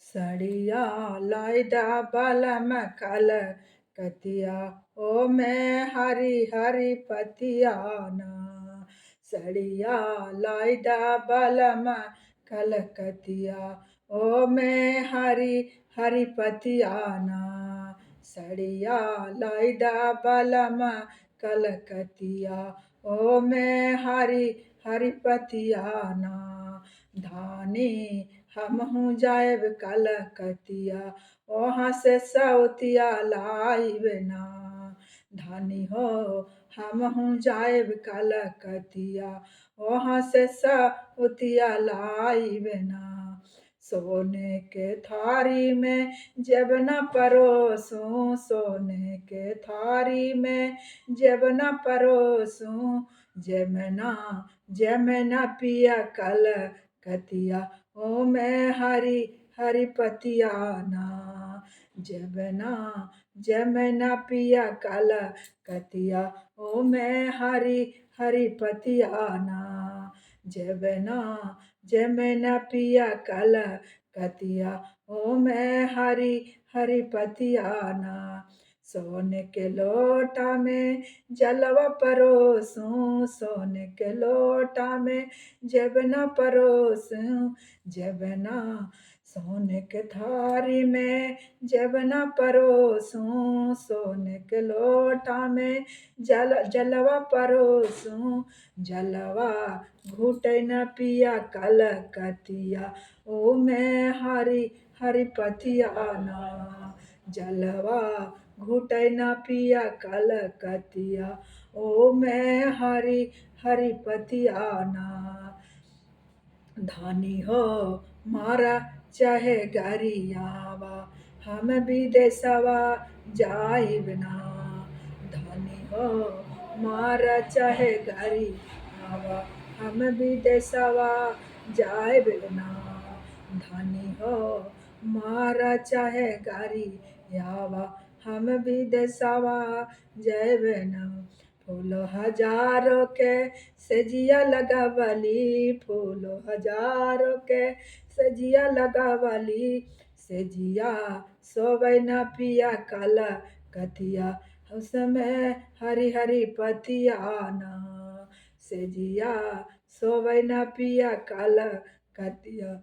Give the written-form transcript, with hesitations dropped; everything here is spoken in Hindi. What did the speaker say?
सड़िया लाइदा बलम कल कतिया ओ मैं हरी हरी पतिया ना। सड़िया लाइदा बलम कल कतिया ओ मैं हरी हरी पतिया ना। सड़िया लाइदा बलम कल कतिया ओ मैं हरी हरी पतिया ना। धानी हमहू जाएब कलकतिया वहाँ से सौतिया लाइब ना। धानी हो हमहू जाएब कलकतिया वहाँ से सौतिया लाइब ना। सोने के थारी में जब न परोसूं, सोने के थारी में जब न परोसूं, जमना पिया कल कतिया ओ मैं हरी हरी पतिया ना। जमना पिया कल कतिया ओ मैं हरी हरी पतिया ना। जमना पिया कल कतिया ओ मैं हरी हरी पतिया ना। सोने के लोटा में जलवा परोसूं, सोने के लोटा में जब न परोसूं, सोने के थारी में जब न परोसूं, सोने के लोटा में जलवा परोसूं, जलवा घुटे न पिया कल कतिया ओ मैं हरी हरी पतिया ना। जलवा घुटे न पिया कल कतिया ओ मैं हरी हरी पतिया ना। धानी हो मारा चाहे गरियावा हम विदेशवा जाइब ना। धानी हो मारा चाहे गरियावा हम विदेशवा जाइब ना। धानी हो मारा चाहे गरियावा हम विदेशवा जाइब ना। फूल हजारों के सजिया लगावली, फूल हजारों के सजिया लगावली, सजिया सोवै न पिया कल कतिया उसमें हरी हरी पतिया ना। सजिया सोवै न पिया कल कतिया